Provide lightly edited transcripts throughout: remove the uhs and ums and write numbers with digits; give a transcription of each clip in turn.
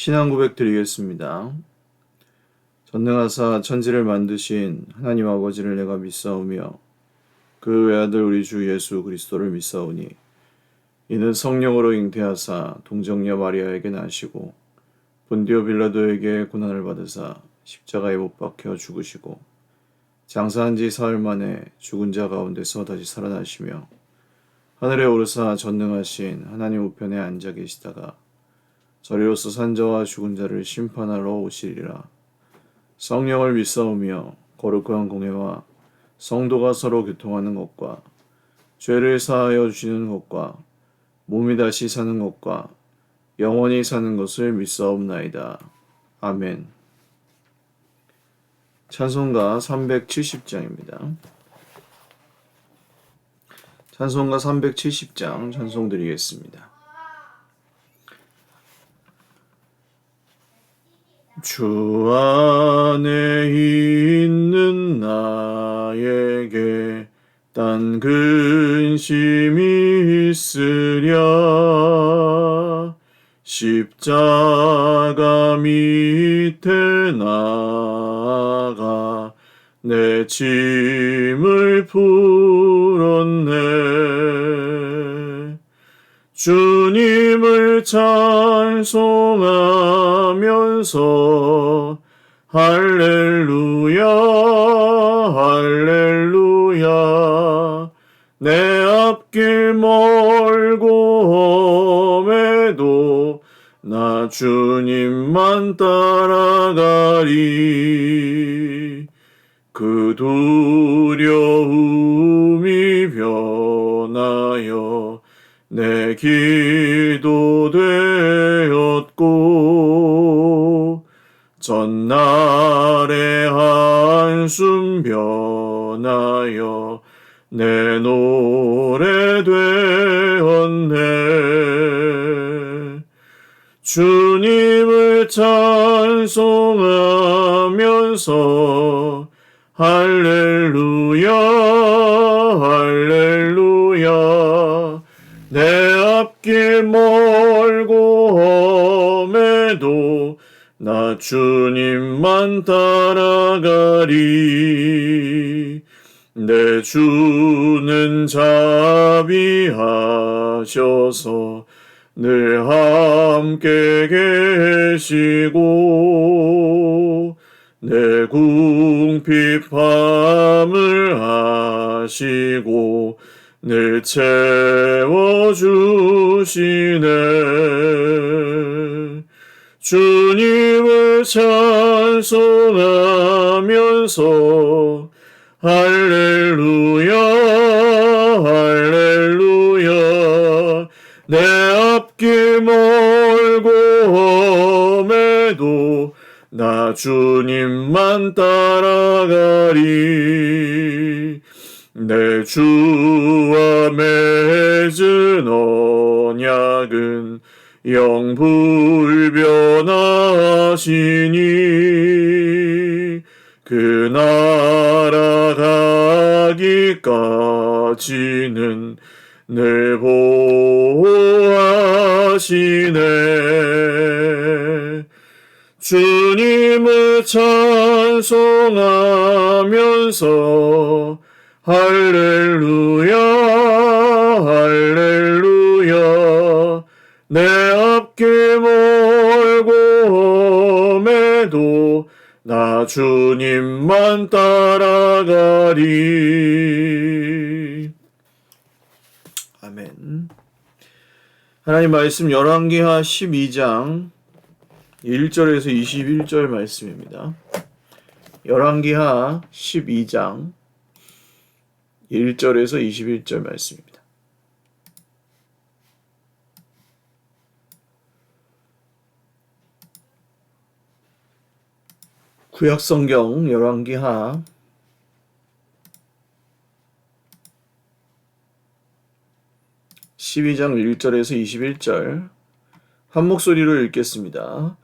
신앙 고백 드리겠습니다. 전능하사 천지를 만드신 하나님 아버지를 내가 믿사오며 그 외아들 우리 주 예수 그리스도를 믿사오니 이는 성령으로 잉태하사 동정녀 마리아에게 나시고 본디오 빌라도에게 고난을 받으사 십자가에 못 박혀 죽으시고 장사한 지 사흘 만에 죽은 자 가운데서 다시 살아나시며 하늘에 오르사 전능하신 하나님 우편에 앉아 계시다가 저리로서 산자와 죽은 자를 심판하러 오시리라. 성령을 믿사오며 거룩한 공회와 성도가 서로 교통하는 것과 죄를 사하여 주시는 것과 몸이 다시 사는 것과 영원히 사는 것을 믿사옵나이다. 아멘. 찬송가 370장입니다. 찬송가 370장 찬송 드리겠습니다. 주 안에 있는 나에게 딴 근심이 있으랴. 십자가 밑에 나아가 내 짐을 풀었네. 주님을 찬송하면서 할렐루야 할렐루야 내 앞길 멀고 험해도 나 주님만 따라가리. 그 두려움이 변하여 내 기도 되었고 전날의 한숨 변하여 내 노래 되었네. 주님을 찬송하면서 할렐루야 할렐루야 내 앞길 멀고 험해도 나 주님만 따라가리. 내 주는 자비하셔서 늘 함께 계시고 내 궁핍함을 아시고 늘 채워주시네. 주님을 찬송하면서 할렐루야 할렐루야 내 앞길 멀고 험해도 나 주님만 따라가리. 내 주와 맺은 언약은 영불변하시니 그 나라 가기까지는 늘 보호하시네. 주님을 찬송하면서 할렐루야 할렐루야 내 앞길 멀고 험해도 나 주님만 따라가리. 아멘. 하나님 말씀 열왕기하 12장 1절에서 21절 말씀입니다. 열왕기하 12장 1절에서 21절 말씀입니다. 구약성경 열왕기하 12장 1절에서 21절 한 목소리로 읽겠습니다.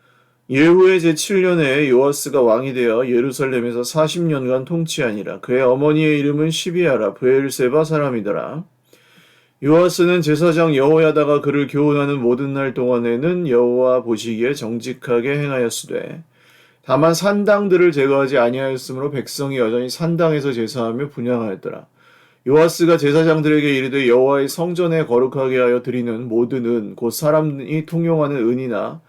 예후의 제7년에 요아스가 왕이 되어 예루살렘에서 40년간 통치하니라. 그의 어머니의 이름은 시비아라 브엘세바 사람이더라. 요아스는 제사장 여호야다가 그를 교훈하는 모든 날 동안에는 여호와 보시기에 정직하게 행하였으되 다만 산당들을 제거하지 아니하였으므로 백성이 여전히 산당에서 제사하며 분향하였더라. 요아스가 제사장들에게 이르되 여호와의 성전에 거룩하게 하여 드리는 모든 은 곧 사람이 통용하는 은이나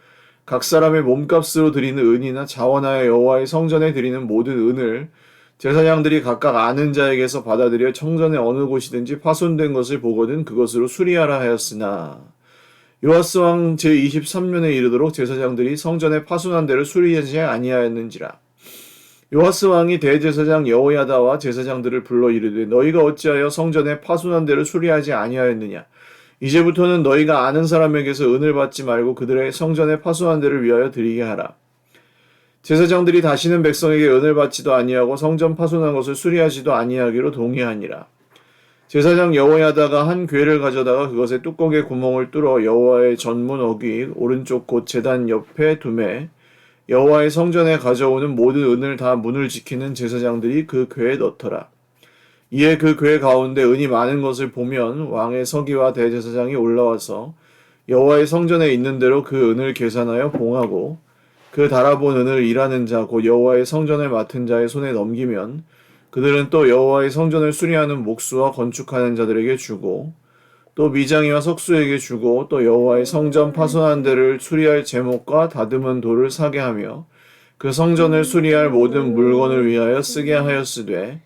각 사람의 몸값으로 드리는 은이나 자원하여 여호와의 성전에 드리는 모든 은을 제사장들이 각각 아는 자에게서 받아들여 성전의 어느 곳이든지 파손된 것을 보거든 그것으로 수리하라 하였으나 요아스 왕 제23년에 이르도록 제사장들이 성전의 파손한 데를 수리하지 아니하였는지라. 요아스 왕이 대제사장 여호야다와 제사장들을 불러 이르되 너희가 어찌하여 성전의 파손한 데를 수리하지 아니하였느냐. 이제부터는 너희가 아는 사람에게서 은을 받지 말고 그들의 성전의 파손한 데를 위하여 드리게 하라. 제사장들이 다시는 백성에게 은을 받지도 아니하고 성전 파손한 것을 수리하지도 아니하기로 동의하니라. 제사장 여호야다가 한 궤를 가져다가 그것의 뚜껑에 구멍을 뚫어 여호와의 전문 어귀 오른쪽 곧 제단 옆에 두매 여호와의 성전에 가져오는 모든 은을 다 문을 지키는 제사장들이 그 궤에 넣더라. 이에 그 궤 가운데 은이 많은 것을 보면 왕의 서기와 대제사장이 올라와서 여호와의 성전에 있는 대로 그 은을 계산하여 봉하고 그 달아본 은을 일하는 자 곧 여호와의 성전을 맡은 자의 손에 넘기면 그들은 또 여호와의 성전을 수리하는 목수와 건축하는 자들에게 주고 또 미장이와 석수에게 주고 또 여호와의 성전 파손한 데를 수리할 제목과 다듬은 돌을 사게 하며 그 성전을 수리할 모든 물건을 위하여 쓰게 하였으되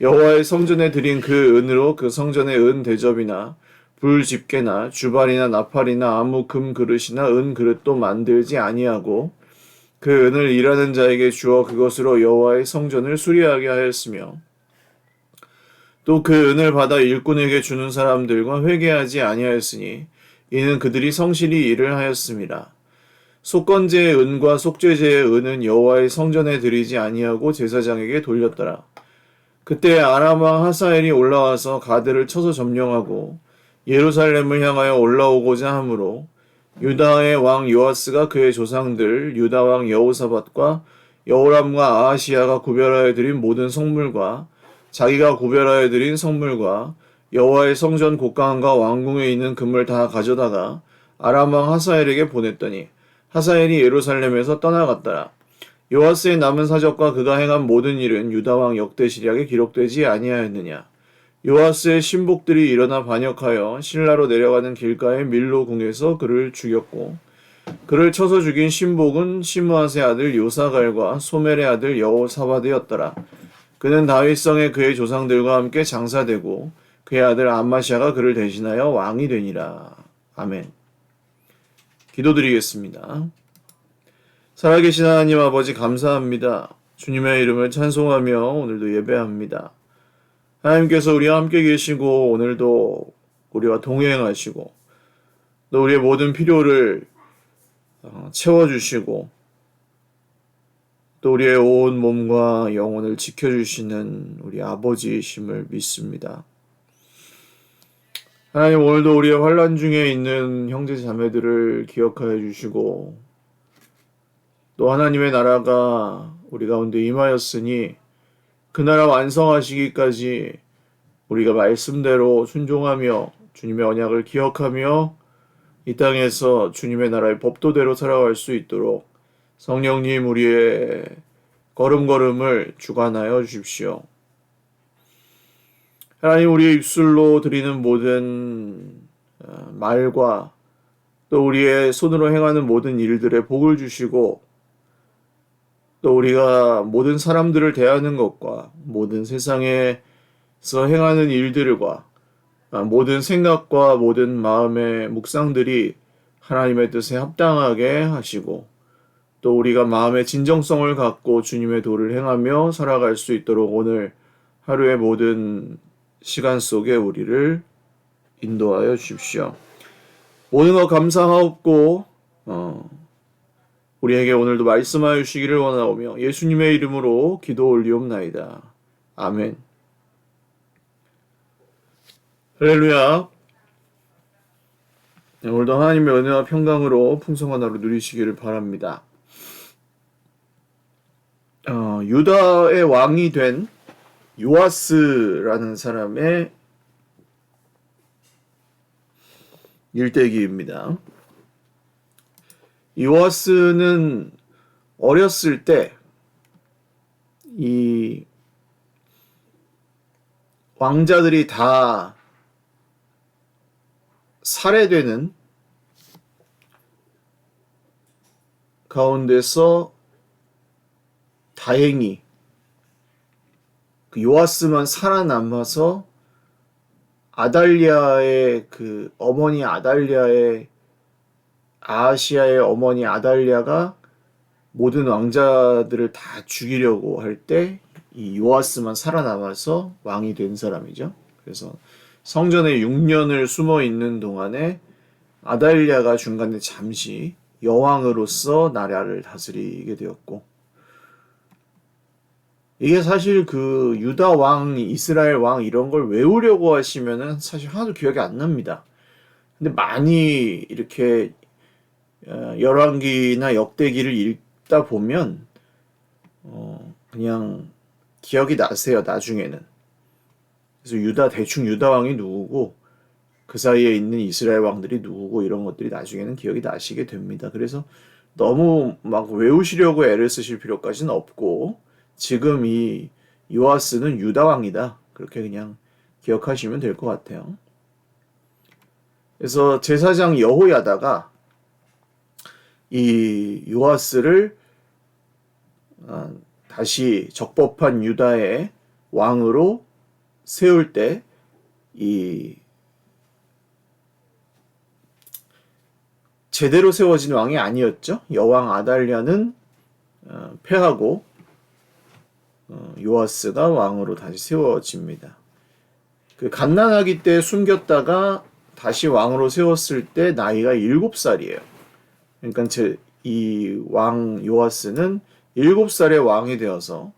여호와의 성전에 드린 그 은으로 그 성전의 은 대접이나 불 집게나 주발이나 나팔이나 아무 금 그릇이나 은 그릇도 만들지 아니하고 그 은을 일하는 자에게 주어 그것으로 여호와의 성전을 수리하게 하였으며 또 그 은을 받아 일꾼에게 주는 사람들과 회개하지 아니하였으니 이는 그들이 성실히 일을 하였습니다. 속건제의 은과 속죄제의 은은 여호와의 성전에 드리지 아니하고 제사장에게 돌렸더라. 그때 아람 왕 하사엘이 올라와서 가드를 쳐서 점령하고 예루살렘을 향하여 올라오고자 하므로 유다의 왕 요아스가 그의 조상들 유다 왕 여호사밧과 여호람과 아하시야가 구별하여 드린 모든 성물과 자기가 구별하여 드린 성물과 여호와의 성전 곡강과 왕궁에 있는 금을 다 가져다가 아람 왕 하사엘에게 보냈더니 하사엘이 예루살렘에서 떠나갔더라. 요아스의 남은 사적과 그가 행한 모든 일은 유다 왕 역대시략에 기록되지 아니하였느냐. 요아스의 신복들이 일어나 반역하여 실라로 내려가는 길가의 밀로 궁에서 그를 죽였고 그를 쳐서 죽인 신복은 시므아스의 아들 요사갈과 소멜의 아들 여호사밧이었더라. 그는 다윗성에 그의 조상들과 함께 장사되고 그의 아들 암마시아가 그를 대신하여 왕이 되니라. 아멘. 기도드리겠습니다. 살아계신 하나님 아버지 감사합니다. 주님의 이름을 찬송하며 오늘도 예배합니다. 하나님께서 우리와 함께 계시고 오늘도 우리와 동행하시고 또 우리의 모든 필요를 채워주시고 또 우리의 온 몸과 영혼을 지켜주시는 우리 아버지이심을 믿습니다. 하나님 오늘도 우리의 환난 중에 있는 형제 자매들을 기억하여 주시고 또 하나님의 나라가 우리 가운데 임하였으니 그 나라 완성하시기까지 우리가 말씀대로 순종하며 주님의 언약을 기억하며 이 땅에서 주님의 나라의 법도대로 살아갈 수 있도록 성령님 우리의 걸음걸음을 주관하여 주십시오. 하나님 우리의 입술로 드리는 모든 말과 또 우리의 손으로 행하는 모든 일들에 복을 주시고 또 우리가 모든 사람들을 대하는 것과 모든 세상에서 행하는 일들과 모든 생각과 모든 마음의 묵상들이 하나님의 뜻에 합당하게 하시고 또 우리가 마음의 진정성을 갖고 주님의 도를 행하며 살아갈 수 있도록 오늘 하루의 모든 시간 속에 우리를 인도하여 주십시오. 모든 것 감사하옵고 우리에게 오늘도 말씀하여 주시기를 원하오며 예수님의 이름으로 기도 올리옵나이다. 아멘. 할렐루야. 오늘도 하나님의 은혜와 평강으로 풍성한 하루 누리시기를 바랍니다. 유다의 왕이 된 요아스라는 사람의 일대기입니다. 요아스는 어렸을 때 이 왕자들이 다 살해되는 가운데서 다행히 그 요아스만 살아남아서 아달랴의 그 어머니 아달랴의 아하시아의 어머니 아달랴가 모든 왕자들을 다 죽이려고 할 때 이 요아스만 살아남아서 왕이 된 사람이죠. 그래서 성전에 6년을 숨어 있는 동안에 아달랴가 중간에 잠시 여왕으로서 나라를 다스리게 되었고, 이게 사실 그 유다 왕, 이스라엘 왕 이런 걸 외우려고 하시면은 사실 하나도 기억이 안 납니다. 근데 많이 이렇게 열왕기나 역대기를 읽다 보면 그냥 기억이 나세요, 나중에는. 그래서 대충 유다 왕이 누구고 그 사이에 있는 이스라엘 왕들이 누구고 이런 것들이 나중에는 기억이 나시게 됩니다. 그래서 너무 막 외우시려고 애를 쓰실 필요까지는 없고, 지금 이 요아스는 유다 왕이다, 그렇게 그냥 기억하시면 될 것 같아요. 그래서 제사장 여호야다가 이 요아스를 다시 적법한 유다의 왕으로 세울 때 이 제대로 세워진 왕이 아니었죠. 여왕 아달랴는 패하고 요아스가 왕으로 다시 세워집니다. 그 갓난아기 때 숨겼다가 다시 왕으로 세웠을 때 나이가 7살이에요. 그러니까 이 왕 요아스는 7살에 왕이 되어서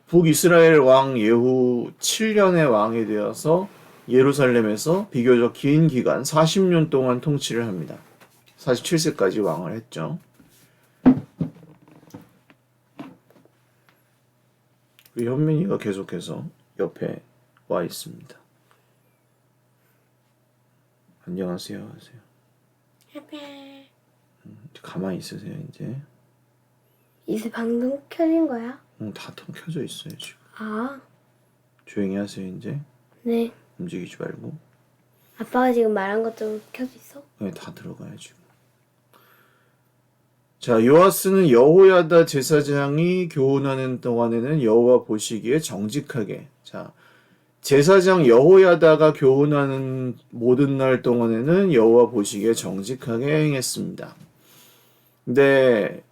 북이스라엘 왕 예후 7년의 왕이 되어서 예루살렘에서 비교적 긴 기간 40년 동안 통치를 합니다. 47세까지 왕을 했죠. 우리 현민이가 계속해서 옆에 와 있습니다. 안녕하세요 하세요. 가만히 있으세요 이제. 이제 방송 켜진 거야? 다 통 켜져 있어요 지금. 아, 조용히 하세요 이제. 네. 움직이지 말고. 아빠가 지금 말한 것도 켜져 있어? 네, 다 들어가요 지금. 자, 요아스는 여호야다 제사장이 교훈하는 동안에는 여호와 보시기에 정직하게. 자, 제사장 여호야다가 교훈하는 모든 날 동안에는 여호와 보시기에 정직하게 행했습니다. 근데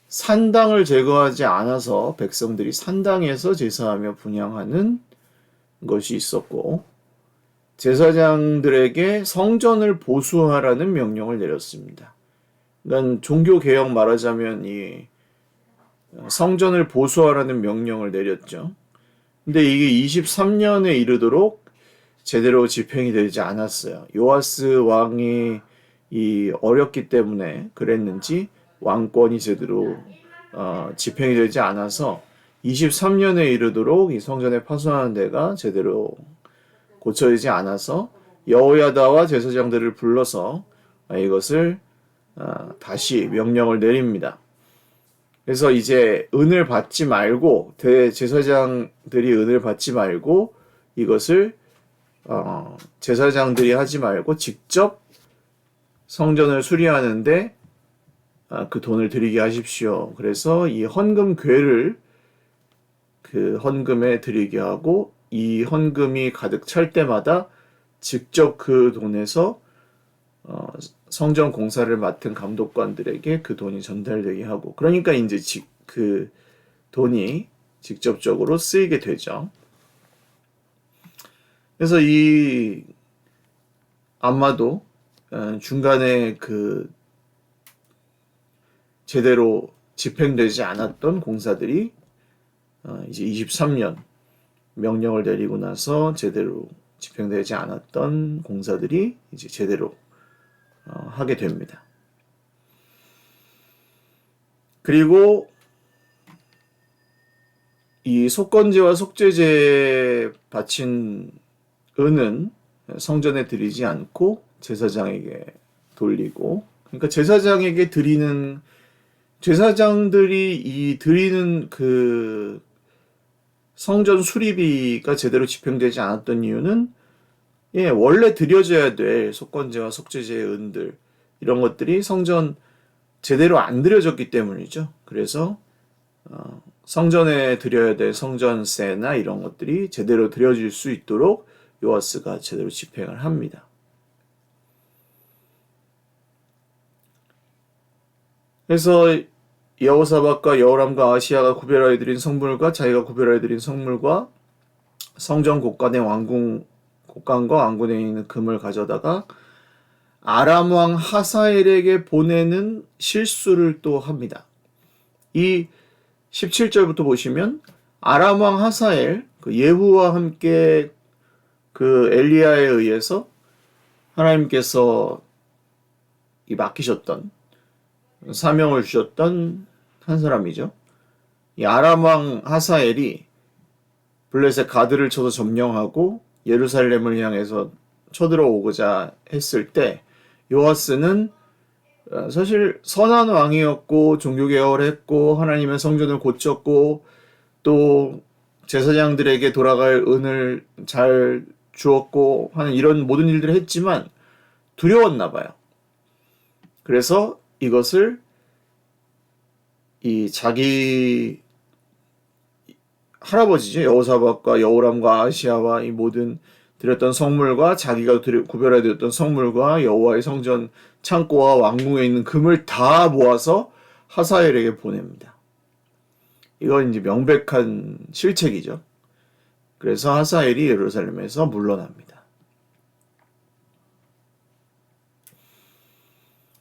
산당을 제거하지 않아서 백성들이 산당에서 제사하며 분향하는 것이 있었고, 제사장들에게 성전을 보수하라는 명령을 내렸습니다. 그러니까 종교 개혁 말하자면 이 성전을 보수하라는 명령을 내렸죠. 근데 이게 23년에 이르도록 제대로 집행이 되지 않았어요. 요아스 왕이 어렸기 때문에 그랬는지 왕권이 제대로 집행이 되지 않아서 23년에 이르도록 이 성전에 파손하는 데가 제대로 고쳐지지 않아서 여호야다와 제사장들을 불러서 이것을 다시 명령을 내립니다. 그래서 이제 은을 받지 말고, 대제사장들이 은을 받지 말고 이것을 제사장들이 하지 말고 직접 성전을 수리하는데 그 돈을 드리게 하십시오. 그래서 이 헌금궤를 그 헌금에 드리게 하고, 이 헌금이 가득 찰 때마다 직접 그 돈에서 성전 공사를 맡은 감독관들에게 그 돈이 전달되게 하고, 그러니까 이제 그 돈이 직접적으로 쓰이게 되죠. 그래서 아마도 중간에 그 제대로 집행되지 않았던 공사들이 이제 23년 명령을 내리고 나서 제대로 집행되지 않았던 공사들이 이제 제대로 하게 됩니다. 그리고 이 속건제와 속죄제 바친 은은 성전에 드리지 않고 제사장에게 돌리고, 그러니까 제사장에게 드리는, 제사장들이 이 드리는 그 성전 수리비가 제대로 집행되지 않았던 이유는, 원래 드려져야 될 속건제와 속죄제의 은들, 이런 것들이 성전 제대로 안 드려졌기 때문이죠. 그래서 성전에 드려야 될 성전세나 이런 것들이 제대로 드려질 수 있도록 요아스가 제대로 집행을 합니다. 그래서 여호사밧과 여호람과 아하시야가 구별하여 드린 성물과 자기가 구별하여 드린 성물과 성전 곳간의 곳간과 왕궁에 있는 금을 가져다가 아람 왕 하사엘에게 보내는 실수를 또 합니다. 이 17절부터 보시면 아람 왕 하사엘, 그 예후와 함께 그 엘리야에 의해서 하나님께서 맡기셨던, 사명을 주셨던 한 사람이죠. 이 아람 왕 하사엘이 블레셋 가드를 쳐서 점령하고 예루살렘을 향해서 쳐들어오고자 했을 때 요아스는 사실 선한 왕이었고 종교개혁을 했고 하나님의 성전을 고쳤고 또 제사장들에게 돌아갈 은을 잘 주었고 하는 이런 모든 일들을 했지만 두려웠나 봐요. 그래서 이것을 이 자기 할아버지죠. 여호사밧과 여호람과 아하시야와 이 모든 드렸던 성물과 자기가 구별해 드렸던 성물과 여호와의 성전 창고와 왕궁에 있는 금을 다 모아서 하사엘에게 보냅니다. 이건 이제 명백한 실책이죠. 그래서 하사엘이 예루살렘에서 물러납니다.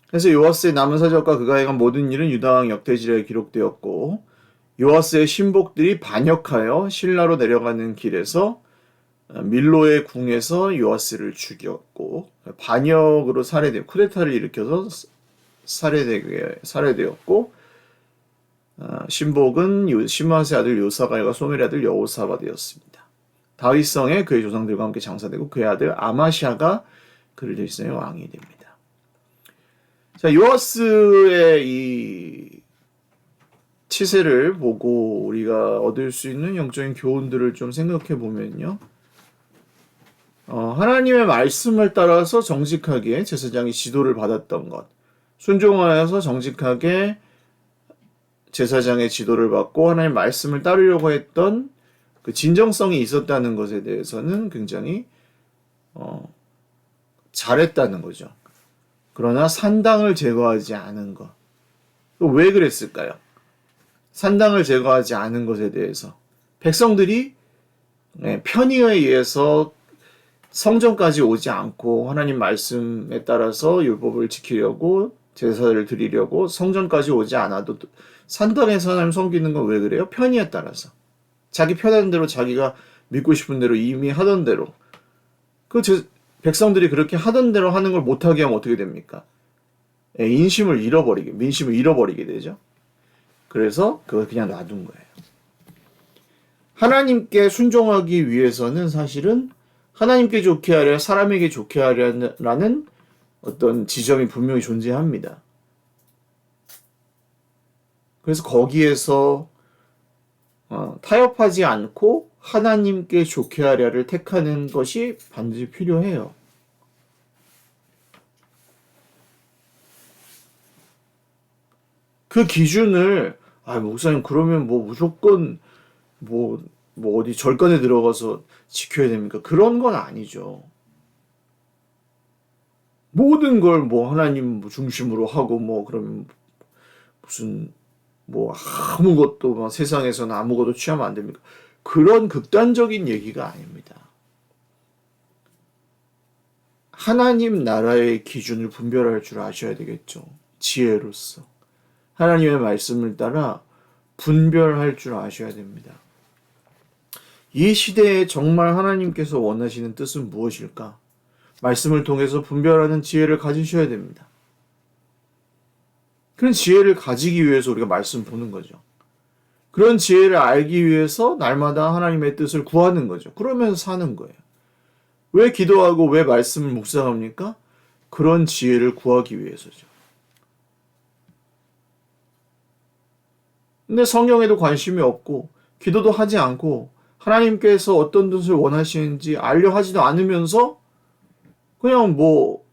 그래서 요아스의 남은 사적과 그가 행한 모든 일은 유다왕 역대지에 기록되었고 요아스의 신복들이 반역하여 실라로 내려가는 길에서 밀로의 궁에서 요아스를 죽였고 반역으로 살해되고 쿠데타를 일으켜서 살해되었고 신복은 시므아스의 아들 요사갈과 소멜의 아들 여호사밧이었습니다. 다윗성에 그의 조상들과 함께 장사되고 그의 아들 아마샤가 그를 대신하여 왕이 됩니다. 자, 요아스의 이 치세를 보고 우리가 얻을 수 있는 영적인 교훈들을 좀 생각해 보면요. 하나님의 말씀을 따라서 정직하게 제사장이 지도를 받았던 것, 순종하여서 정직하게 제사장의 지도를 받고 하나님의 말씀을 따르려고 했던 그 진정성이 있었다는 것에 대해서는 굉장히 잘했다는 거죠. 그러나 산당을 제거하지 않은 것. 왜 그랬을까요? 산당을 제거하지 않은 것에 대해서 백성들이 편의에 의해서 성전까지 오지 않고 하나님 말씀에 따라서 율법을 지키려고 제사를 드리려고 성전까지 오지 않아도 산당에서 하나님 섬기는 건 왜 그래요? 편의에 따라서 자기 편한 대로 자기가 믿고 싶은 대로 이미 하던 대로 백성들이 그렇게 하던 대로 하는 걸 못하게 하면 어떻게 됩니까? 민심을 잃어버리게 되죠. 그래서 그걸 그냥 놔둔 거예요. 하나님께 순종하기 위해서는 사실은 하나님께 좋게 하려 사람에게 좋게 하려라는 어떤 지점이 분명히 존재합니다. 그래서 거기에서 타협하지 않고 하나님께 좋게 하려를 택하는 것이 반드시 필요해요. 그 기준을 목사님 그러면 무조건 어디 절간에 들어가서 지켜야 됩니까? 그런 건 아니죠. 모든 걸 하나님 중심으로 하고 그러면 무슨 아무것도 세상에서는 아무것도 취하면 안 됩니까? 그런 극단적인 얘기가 아닙니다. 하나님 나라의 기준을 분별할 줄 아셔야 되겠죠. 지혜로서. 하나님의 말씀을 따라 분별할 줄 아셔야 됩니다. 이 시대에 정말 하나님께서 원하시는 뜻은 무엇일까? 말씀을 통해서 분별하는 지혜를 가지셔야 됩니다. 그런 지혜를 가지기 위해서 우리가 말씀 보는 거죠. 그런 지혜를 알기 위해서 날마다 하나님의 뜻을 구하는 거죠. 그러면서 사는 거예요. 왜 기도하고 왜 말씀을 묵상합니까? 그런 지혜를 구하기 위해서죠. 근데 성경에도 관심이 없고 기도도 하지 않고 하나님께서 어떤 뜻을 원하시는지 알려 하지도 않으면서 그냥 뭐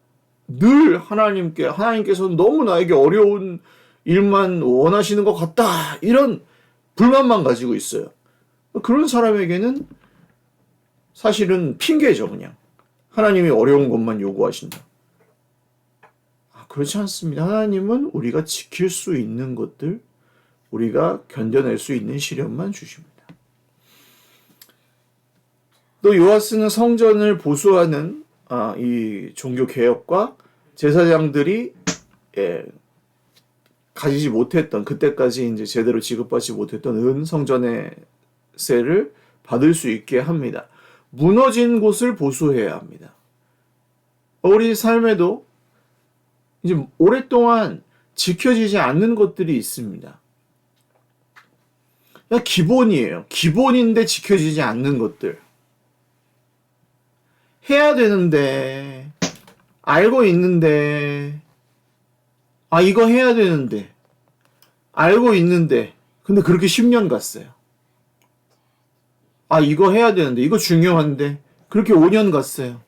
늘 하나님께서는 너무 나에게 어려운 일만 원하시는 것 같다, 이런 불만만 가지고 있어요. 그런 사람에게는 사실은 핑계죠. 그냥 하나님이 어려운 것만 요구하신다. 그렇지 않습니다. 하나님은 우리가 지킬 수 있는 것들, 우리가 견뎌낼 수 있는 시련만 주십니다. 또 요아스는 성전을 보수하는 이 종교 개혁과 제사장들이 가지지 못했던, 그때까지 이제 제대로 지급받지 못했던 성전의 세를 받을 수 있게 합니다. 무너진 곳을 보수해야 합니다. 우리 삶에도 이제 오랫동안 지켜지지 않는 것들이 있습니다. 그냥 기본이에요. 기본인데 지켜지지 않는 것들. 해야 되는데, 알고 있는데, 이거 해야 되는데, 알고 있는데, 근데 그렇게 10년 갔어요. 이거 해야 되는데, 이거 중요한데, 그렇게 5년 갔어요.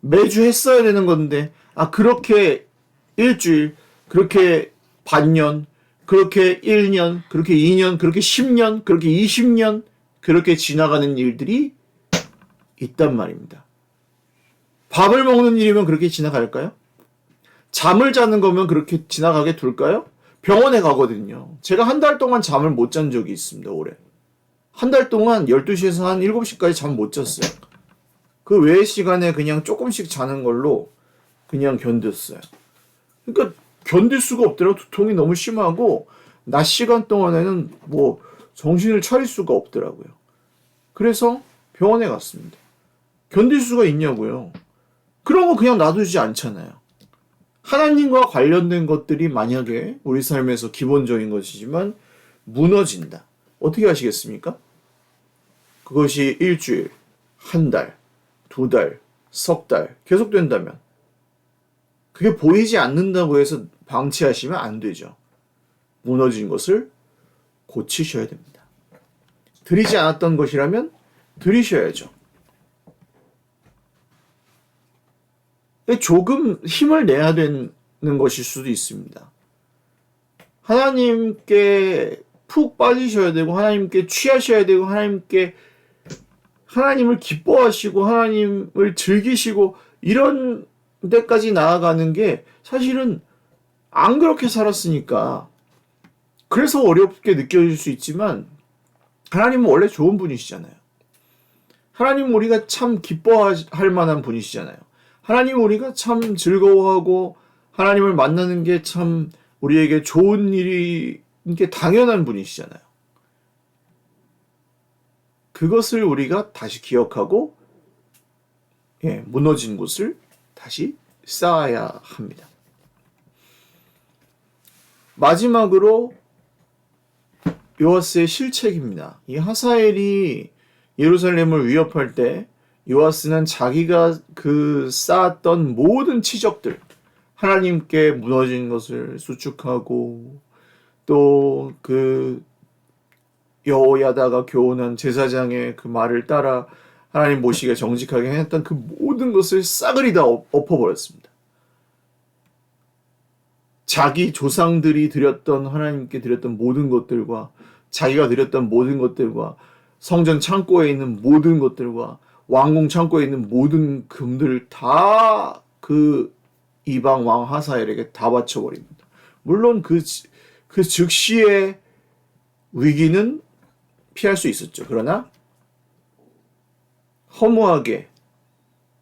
매주 했어야 되는 건데, 그렇게 일주일, 그렇게 반년, 그렇게 1년, 그렇게 2년, 그렇게 10년, 그렇게 20년, 그렇게 지나가는 일들이 있단 말입니다. 밥을 먹는 일이면 그렇게 지나갈까요? 잠을 자는 거면 그렇게 지나가게 둘까요? 병원에 가거든요. 제가 한 달 동안 잠을 못 잔 적이 있습니다, 올해. 한 달 동안 12시에서 한 7시까지 잠 못 잤어요. 그 외의 시간에 그냥 조금씩 자는 걸로 그냥 견뎠어요. 그러니까 견딜 수가 없더라고요. 두통이 너무 심하고 낮 시간 동안에는 뭐 정신을 차릴 수가 없더라고요. 그래서 병원에 갔습니다. 견딜 수가 있냐고요. 그런 거 그냥 놔두지 않잖아요. 하나님과 관련된 것들이 만약에 우리 삶에서 기본적인 것이지만 무너진다. 어떻게 하시겠습니까? 그것이 일주일, 한 달, 두 달, 석 달 계속된다면 그게 보이지 않는다고 해서 방치하시면 안 되죠. 무너진 것을 고치셔야 됩니다. 드리지 않았던 것이라면 드리셔야죠. 조금 힘을 내야 되는 것일 수도 있습니다. 하나님께 푹 빠지셔야 되고 하나님께 취하셔야 되고 하나님을 기뻐하시고 하나님을 즐기시고 이런 데까지 나아가는 게 사실은 안 그렇게 살았으니까 그래서 어렵게 느껴질 수 있지만 하나님은 원래 좋은 분이시잖아요. 하나님은 우리가 참 기뻐할 만한 분이시잖아요. 하나님은 우리가 참 즐거워하고 하나님을 만나는 게 참 우리에게 좋은 일인 게 당연한 분이시잖아요. 그것을 우리가 다시 기억하고 무너진 곳을 다시 쌓아야 합니다. 마지막으로 요아스의 실책입니다. 이 하사엘이 예루살렘을 위협할 때 요아스는 자기가 쌓았던 모든 치적들, 하나님께 무너진 것을 수축하고 또 여호야다가 교훈한 제사장의 그 말을 따라 하나님 모시게 정직하게 했던 그 모든 것을 싸그리 다 엎어버렸습니다. 자기 조상들이 하나님께 드렸던 모든 것들과 자기가 드렸던 모든 것들과 성전 창고에 있는 모든 것들과 왕궁 창고에 있는 모든 금들을 다 그 이방 왕 하사엘에게 다 바쳐버립니다. 물론 그 즉시의 위기는 피할 수 있었죠. 그러나 허무하게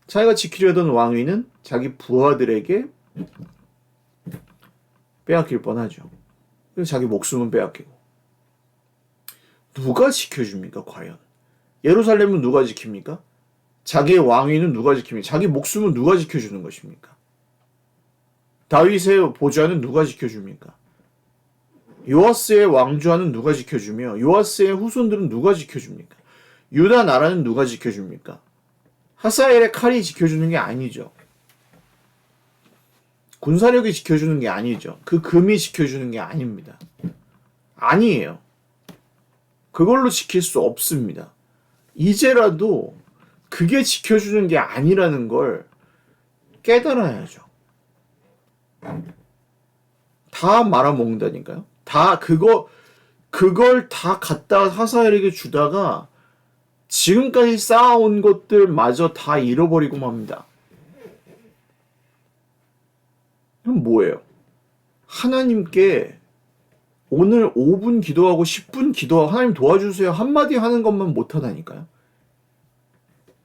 자기가 지키려던 왕위는 자기 부하들에게 빼앗길 뻔하죠. 그래서 자기 목숨은 빼앗기고. 누가 지켜줍니까, 과연? 예루살렘은 누가 지킵니까? 자기의 왕위는 누가 지킵니까? 자기 목숨은 누가 지켜주는 것입니까? 다윗의 보좌는 누가 지켜줍니까? 요아스의 왕좌는 누가 지켜주며 요아스의 후손들은 누가 지켜줍니까? 유다 나라는 누가 지켜줍니까? 하사엘의 칼이 지켜주는 게 아니죠. 군사력이 지켜주는 게 아니죠. 그 금이 지켜주는 게 아닙니다. 아니에요. 그걸로 지킬 수 없습니다. 이제라도 그게 지켜주는 게 아니라는 걸 깨달아야죠. 다 말아먹는다니까요. 다 그걸 다 갖다 하사엘에게 주다가 지금까지 쌓아온 것들마저 다 잃어버리고 맙니다. 그럼 뭐예요? 하나님께 오늘 5분 기도하고 10분 기도하고 하나님 도와주세요 한마디 하는 것만 못하다니까요.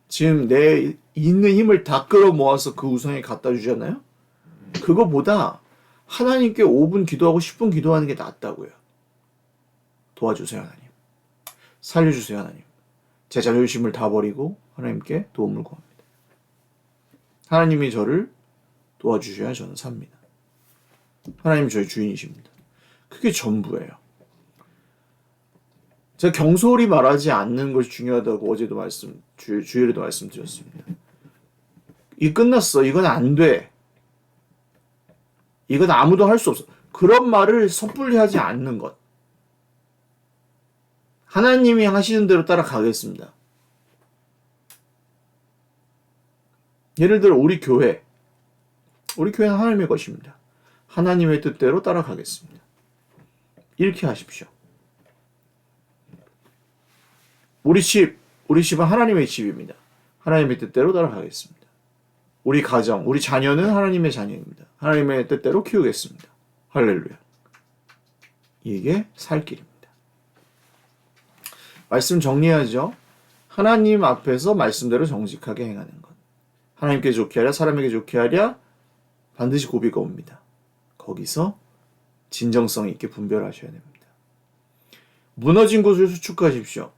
지금 내 있는 힘을 다 끌어모아서 그 우상에 갖다 주잖아요. 그거보다 하나님께 5분 기도하고 10분 기도하는 게 낫다고요. 도와주세요 하나님. 살려주세요 하나님. 제 자존심을 다 버리고 하나님께 도움을 구합니다. 하나님이 저를 도와주셔야 저는 삽니다. 하나님이 저희 주인이십니다. 그게 전부예요. 제가 경솔히 말하지 않는 것이 중요하다고 어제도 주일에도 말씀드렸습니다. 이 끝났어. 이건 안 돼. 이건 아무도 할 수 없어. 그런 말을 섣불리 하지 않는 것. 하나님이 하시는 대로 따라가겠습니다. 예를 들어 우리 교회는 하나님의 것입니다. 하나님의 뜻대로 따라가겠습니다. 이렇게 하십시오. 우리 집은 하나님의 집입니다. 하나님의 뜻대로 따라가겠습니다. 우리 가정, 우리 자녀는 하나님의 자녀입니다. 하나님의 뜻대로 키우겠습니다. 할렐루야. 이게 살 길입니다. 말씀 정리하죠. 하나님 앞에서 말씀대로 정직하게 행하는 것. 하나님께 좋게 하랴 사람에게 좋게 하랴 반드시 고비가 옵니다. 거기서 진정성 있게 분별하셔야 됩니다. 무너진 곳을 수축하십시오.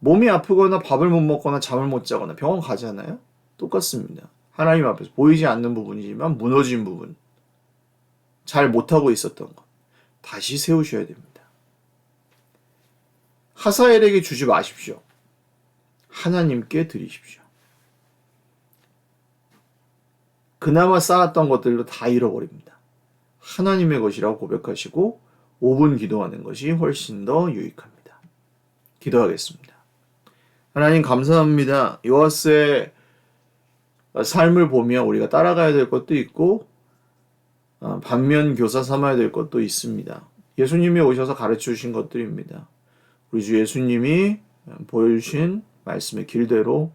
몸이 아프거나 밥을 못 먹거나 잠을 못 자거나 병원 가잖아요. 똑같습니다. 하나님 앞에서 보이지 않는 부분이지만 무너진 부분, 잘 못하고 있었던 것 다시 세우셔야 됩니다. 하사엘에게 주지 마십시오. 하나님께 드리십시오. 그나마 쌓았던 것들도 다 잃어버립니다. 하나님의 것이라고 고백하시고 5분 기도하는 것이 훨씬 더 유익합니다. 기도하겠습니다. 하나님 감사합니다. 요아스의 삶을 보며 우리가 따라가야 될 것도 있고 반면 교사 삼아야 될 것도 있습니다. 예수님이 오셔서 가르쳐 주신 것들입니다. 우리 주 예수님이 보여주신 말씀의 길대로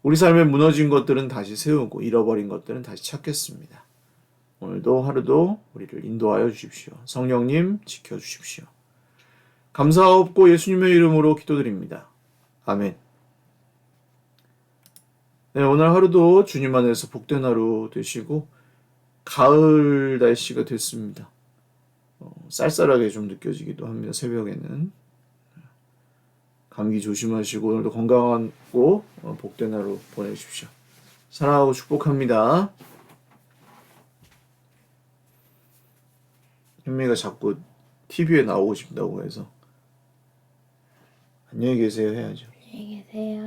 우리 삶에 무너진 것들은 다시 세우고 잃어버린 것들은 다시 찾겠습니다. 오늘도 하루도 우리를 인도하여 주십시오. 성령님 지켜주십시오. 감사하옵고 예수님의 이름으로 기도드립니다. 아멘. 네, 오늘 하루도 주님 안에서 복된 하루 되시고 가을 날씨가 됐습니다. 쌀쌀하게 좀 느껴지기도 합니다. 새벽에는. 감기 조심하시고 오늘도 건강하고 복된 하루 보내주십시오. 사랑하고 축복합니다. 현미가 자꾸 TV에 나오고 싶다고 해서 안녕히 계세요 해야죠. 안녕히 계세요.